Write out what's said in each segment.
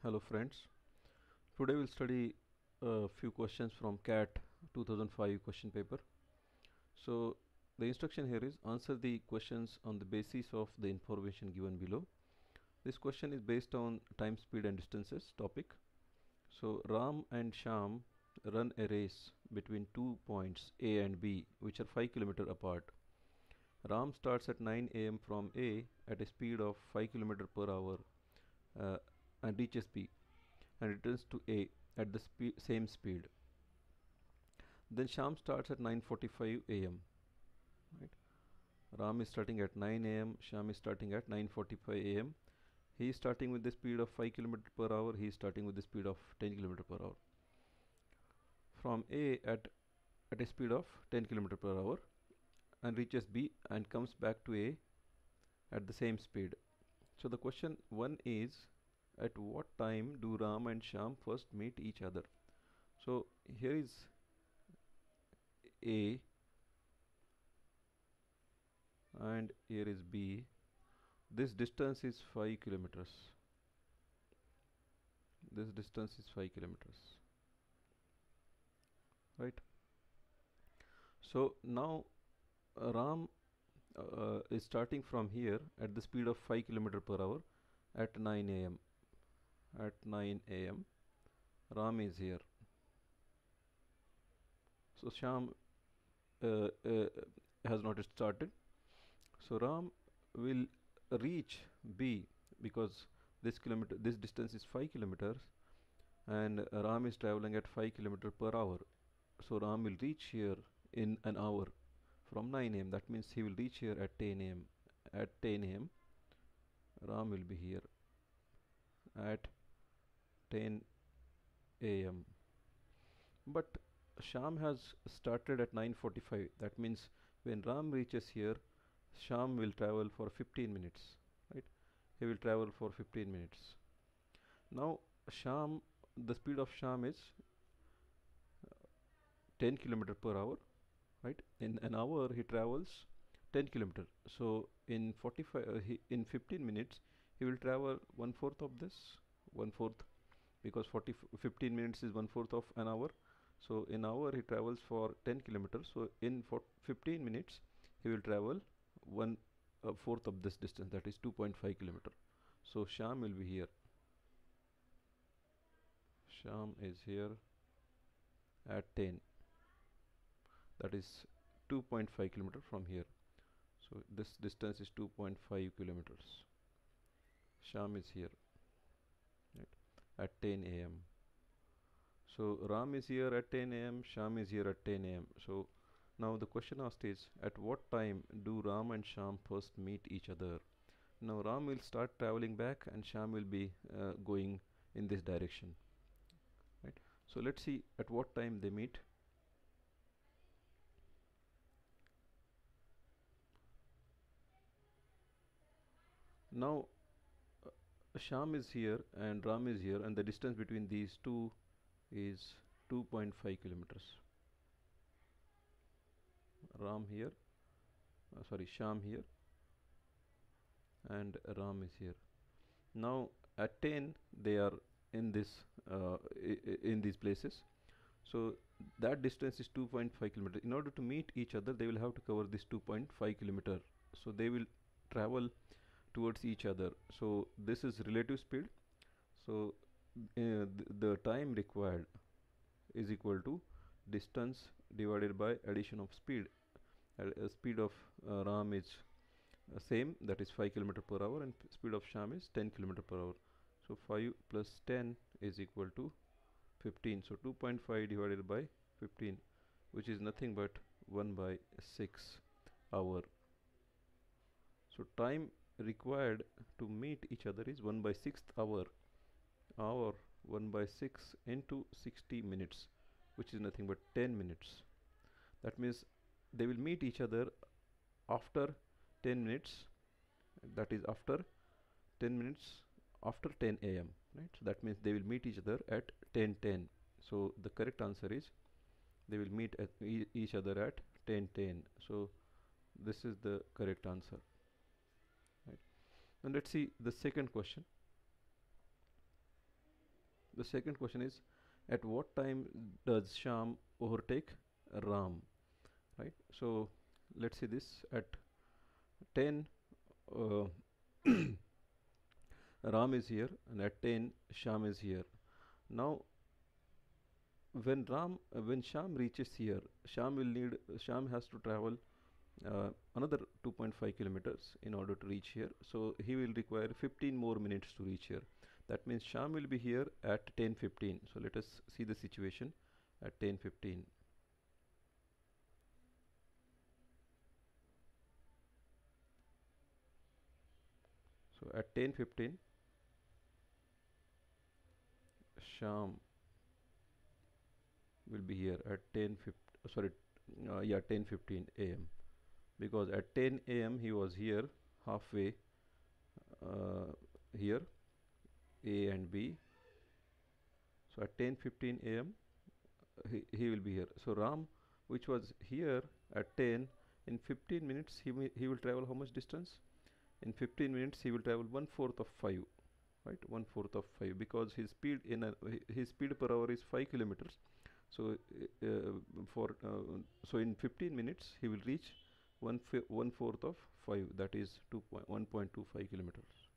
Hello friends, today we'll study a few questions from CAT 2005 question paper. So the instruction here is answer the questions on the basis of the information given below. This question is based on time, speed and distances topic. So Ram and Sham run a race between 2 points A and B which are 5 km apart. Ram starts at 9 am from A at a speed of 5 km per hour uh, and reaches B and returns to A at the same speed. Then Sham starts at 9:45 am. Right? Ram is starting at 9 am. Sham is starting at 9:45 am. He is starting with the speed of 5 km per hour. He is starting with the speed of 10 km per hour. From A at a speed of 10 km per hour and reaches B and comes back to A at the same speed. So the question 1 is, at what time do Ram and Sham first meet each other? So here is A and here is B. This distance is 5 kilometers. This distance is 5 kilometers. Right? So now Ram is starting from here at the speed of 5 km per hour at 9 am. At 9 am, Ram is here. So Sham has not started. So Ram will reach B because this distance is 5 kilometers and Ram is traveling at 5 km per hour. So Ram will reach here in an hour from 9 am. That means he will reach here at 10 am. At 10 am, Ram will be here at 10 am. But Sham has started at 9:45. That means when Ram reaches here, Sham will travel for 15 minutes. Right? He will travel for 15 minutes. Now Sham, the speed of Sham is 10 km per hour. Right? In an hour he travels 10 km. So in 15 minutes he will travel 1/4 of this, 1/4, because 15 minutes is 1/4 of an hour. So in hour he travels for 10 kilometers. So in 15 minutes he will travel 1/4 of this distance, that is 2.5 kilometer. So Sham will be here. Sham is here at 10. That is 2.5 kilometer from here. So this distance is 2.5 kilometers. Sham is here, right, at 10 am. So Ram is here at 10 am, Sham is here at 10 am. So now the question asked is, at what time do Ram and Sham first meet each other? Now Ram will start traveling back and Sham will be going in this direction. Right? So let's see at what time they meet. Now Sham is here and Ram is here, and the distance between these two is 2.5 kilometers. Sham here and Ram is here. Now at 10 they are in these places. So that distance is 2.5 kilometers. In order to meet each other, they will have to cover this 2.5 kilometer. So they will travel towards each other. So this is relative speed. So the time required is equal to distance divided by addition of speed. Speed of Ram is same, that is 5 km per hour, and speed of Sham is 10 km per hour. So 5 plus 10 is equal to 15. So 2.5 divided by 15, which is nothing but 1/6 hour. So time required to meet each other is 1/6 hour. 1/6 into 60 minutes, which is nothing but 10 minutes. That means they will meet each other after 10 minutes, that is after 10 minutes after 10 am, right? So that means they will meet each other at 10:10. So the correct answer is they will meet at each other at 10:10. So this is the correct answer, right? And let's see the second question. The second question is, at what time does Sham overtake Ram? Right. So let's see this. At 10, uh, Ram is here, and at 10, Sham is here. Now, when Sham reaches here, Sham has to travel another 2.5 kilometers in order to reach here. So he will require 15 more minutes to reach here. That means Sham will be here at 10:15. So let us see the situation at 10:15. So at 10:15, Sham will be here at 10:15 a.m. because at 10 a.m. he was here halfway uh, here A and B. So at 10:15 a.m. He will be here. So Ram, which was here at 10, in 15 minutes he will travel how much distance? In 15 minutes he will travel 1/4 of 5, right? 1/4 of 5, because his speed per hour is 5 kilometers. So so in 15 minutes he will reach 1/4 of 5, that is 1.25 kilometers.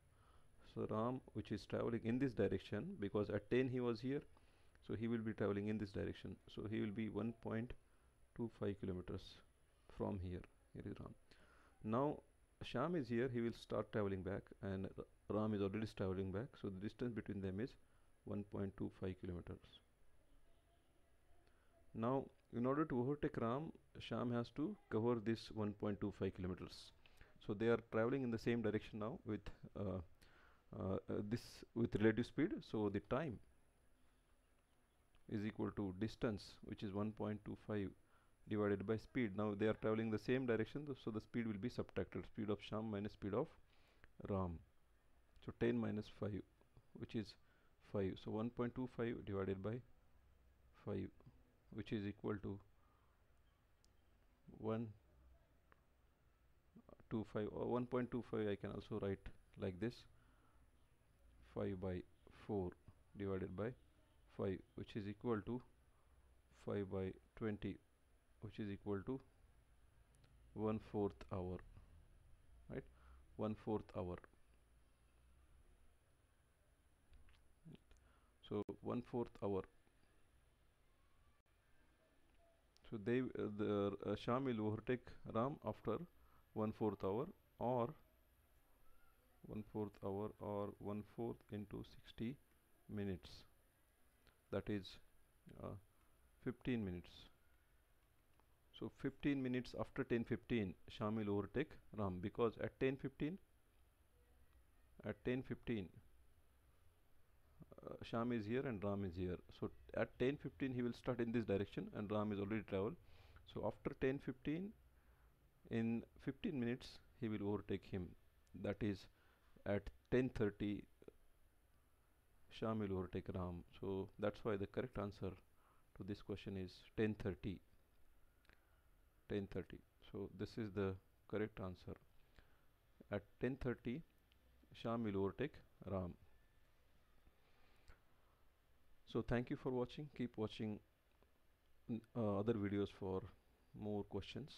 So Ram, which is traveling in this direction, because at 10 he was here, so he will be traveling in this direction. So he will be 1.25 kilometers from here. Here is Ram. Now Sham is here, he will start traveling back, and Ram is already traveling back. So the distance between them is 1.25 kilometers. Now, in order to overtake Ram, Sham has to cover this 1.25 kilometers. So they are traveling in the same direction now with with relative speed. So the time is equal to distance, which is 1.25 divided by speed. Now they are traveling the same direction, so the speed will be subtracted. Speed of Sham minus speed of Ram. So 10 minus 5, which is 5. So 1.25 divided by 5, which is equal to 1.25 or 1.25. I can also write like this: 5 by 4 divided by 5, which is equal to 5 by 20, which is equal to 1/4 hour, right? 1/4 hour. So 1/4 hour. So Sham will overtake Ram after 1/4 hour, or 1/4 hour, or 1/4 into 60 minutes. That is 15 minutes. So 15 minutes after 10:15, Sham will overtake Ram, because at 10:15, Sham is here and Ram is here. So at 10:15 he will start in this direction, and Ram is already traveled. So after 10:15, in 15 minutes he will overtake him. That is at 10:30 Sham will overtake Ram. So that's why the correct answer to this question is 10:30. 10:30. So this is the correct answer. At 10:30 Sham will overtake Ram. So thank you for watching. Keep watching other videos for more questions.